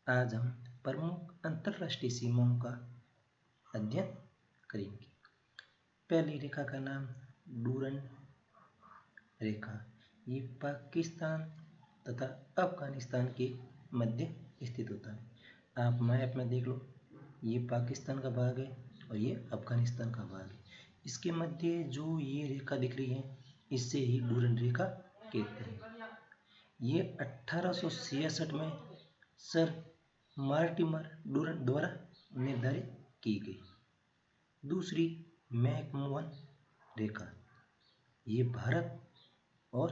आज हम प्रमुख अंतर्राष्ट्रीय सीमाओं का अध्ययन करेंगे। पहली रेखा का नाम डूरन रेखा। ये पाकिस्तान तथा अफगानिस्तान के मध्य स्थित होता है। आप मैप में देख लो, ये पाकिस्तान का भाग है और ये अफगानिस्तान का भाग है। इसके मध्य जो ये रेखा दिख रही है, इससे ही डूरन रेखा कहते हैं। ये 1866 में सर मार्टिमर डूरन द्वारा निर्धारित की गई। दूसरी मैकमोहन रेखा, ये भारत और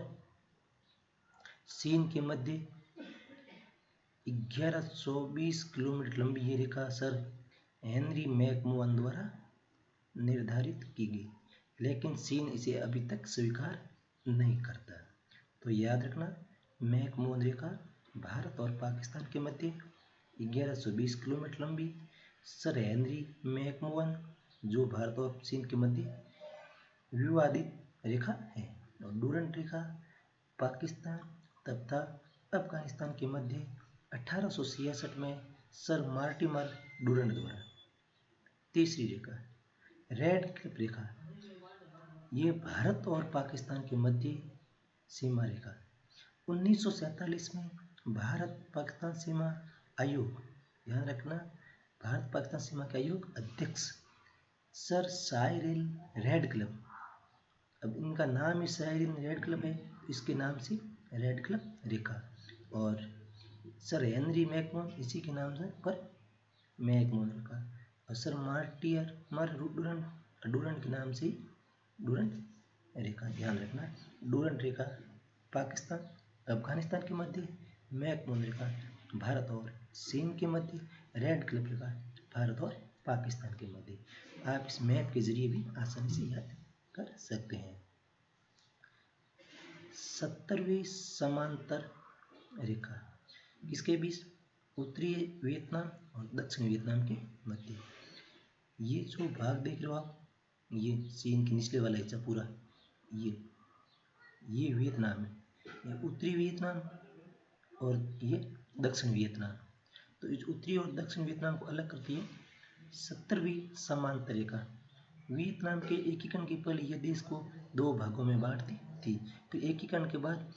चीन के मध्य 1120 किलोमीटर लंबी ये रेखा सर हेनरी मैकमोहन द्वारा निर्धारित की गई, लेकिन चीन इसे अभी तक स्वीकार नहीं करता। तो याद रखना, मैकमोहन रेखा भारत और पाकिस्तान के मध्य 1120 किलोमीटर लंबी सर हेनरी मैकमोहन, जो भारत और चीन के मध्य विवादित रेखा है। और डूरन रेखा पाकिस्तान तथा अफगानिस्तान के मध्य 1866 में सर मार्टिमर डूरन द्वारा। तीसरी रेखा रेड क्लिफ रेखा, ये भारत और पाकिस्तान के मध्य सीमा रेखा। 1947 में भारत पाकिस्तान सीमा आयोग, ध्यान रखना, भारत पाकिस्तान सीमा के आयोग अध्यक्ष सर साइरिल रैडक्लिफ, अब इनका नाम ही साइरिल रैडक्लिफ है, इसके नाम से रैडक्लिफ रेखा, और सर हेनरी मैकमोहन इसी के नाम से पर मैकमोहन रेखा, और सर मार्टियर मर डूरन के नाम से डूरन रेखा। ध्यान रखना, डूरन रेखा पाकिस्तान अफगानिस्तान के मध्य, मैकमोहन रेखा भारत और चीन के मध्य, रेड क्लिफ रेखा भारत और पाकिस्तान के मध्य। आप इस मैप के जरिए भी आसानी से याद कर सकते हैं। 70वीं समांतर रेखा किसके बीच? उत्तरी वियतनाम और दक्षिण वियतनाम के मध्य। ये जो भाग देख रहे हो आप, ये चीन के निचले वाला हिस्सा पूरा, ये वियतनाम है, ये उत्तरी वियतनाम और ये दक्षिण वियतनाम। तो इस उत्तरी और दक्षिण वियतनाम को अलग करती है 70वीं समांतर रेखा। वियतनाम के एकीकरण के पहले यह देश को दो भागों में बांटती थी, फिर एकीकरण के बाद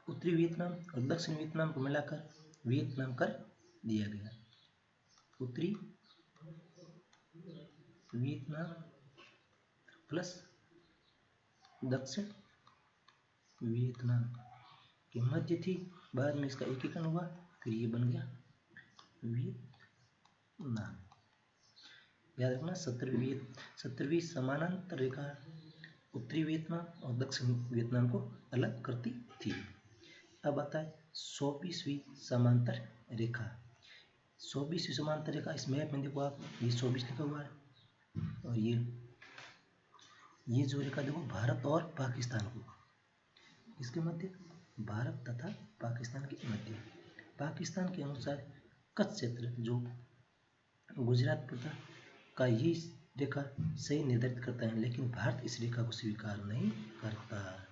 उत्तरी वियतनाम और दक्षिण वियतनाम को मिलाकर वियतनाम कर दिया गया। उत्तरी वियतनाम प्लस दक्षिण वियतनाम के मध्य थी, बाद में इसका एकीकरण हुआ, फिर ये बन गया वियतनाम। याद रखना, 70वीं समानांतर रेखा उत्तरी वियतनाम और दक्षिण वियतनाम को अलग करती थी। अब आता है 24वीं समांतर रेखा। 24वीं समांतर रेखा, इस मैप में देखो आप, ये 24 लिखा हुआ है, और ये जो रेखा देखो भारत और पाकिस्तान को, इसके मध्य भारत तथा पाकिस्तान के मध्य। पाकिस्तान के अनुसार कच्छ क्षेत्र जो गुजरात प्रांत का ये रेखा सही निर्धारित करता है, लेकिन भारत इस रेखा को स्वीकार नहीं करता।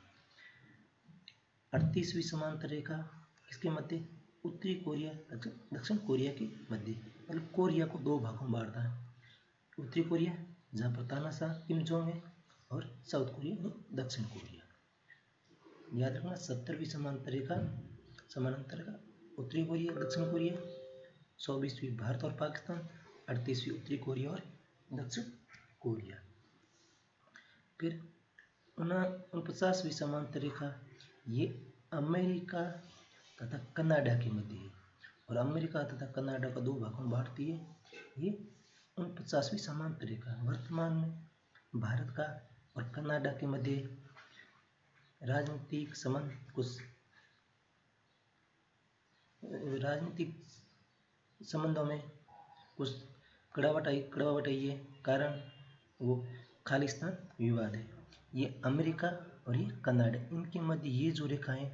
38वीं समांतर रेखा इसके मध्य उत्तरी कोरिया दक्षिण कोरिया के मध्य, मतलब कोरिया को दो भागों में बांटता है। उत्तरी कोरिया जहाँ पर तानाशाह किम जोंग है, और साउथ कोरिया दक्षिण कोरिया। याद रखना, 70वीं समांतर रेखा उत्तरी कोरिया दक्षिण कोरिया, 24वीं भारत और पाकिस्तान, 38वीं उत्तरी कोरिया और दक्षिण कोरिया। फिर 49वीं समांतर रेखा, ये अमेरिका तथा कनाडा के मध्य है, और अमेरिका तथा कनाडा का दो भागों में बांटती है। ये 49वीं समांतर रेखा वर्तमान में भारत का और कनाडा के मध्य राजनीतिक संबंधों में कुछ कड़वाहट आई है, कारण वो खालिस्तान विवाद है। ये अमेरिका और ये कनाडा, इनके मध्य ये जो रेखा है,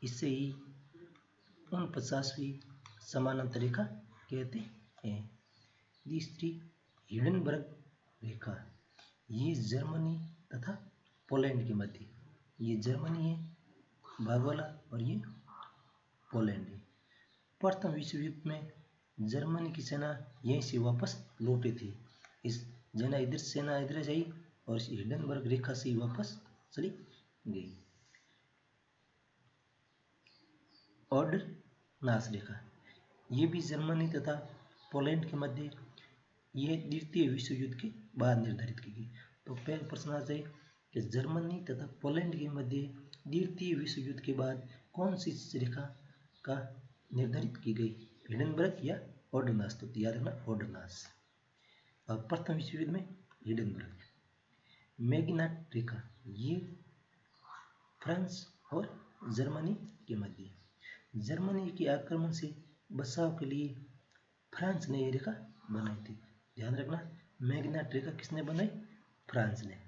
इससे ही 49वीं समानांतर रेखा कहते हैं। तीसरी हिंडनबर्ग रेखा, ये जर्मनी तथा पोलैंड के मध्य, ये जर्मनी है भाग वाला और ये पोलैंड है। प्रथम विश्व युद्ध में जर्मनी की सेना यहीं से वापस लौटी थी। इस सेना इधर से आई और इस हिंडनबर्ग रेखा से वापस चली गई। ऑर्डर नाश रेखा, ये भी जर्मनी तथा पोलैंड के मध्य यह द्वितीय विश्व युद्ध के बाद निर्धारित की गई। तो पहला प्रश्न आ जाए कि जर्मनी तथा पोलैंड के मध्य द्वितीय विश्व युद्ध के बाद कौन सी रेखा का निर्धारित की गई, हिंडनबर्ग या ऑर्डरनास। तो याद रखना ऑर्डरनास। और प्रथम विश्व युद्ध में हिंडनबर्ग। मैगिनाट रेखा, ये फ्रांस और जर्मनी के मध्य, जर्मनी के आक्रमण से बचाव के लिए फ्रांस ने यह रेखा बनाई थी। ध्यान रखना मैगिनाट रेखा किसने बनाई, फ्रांस ने।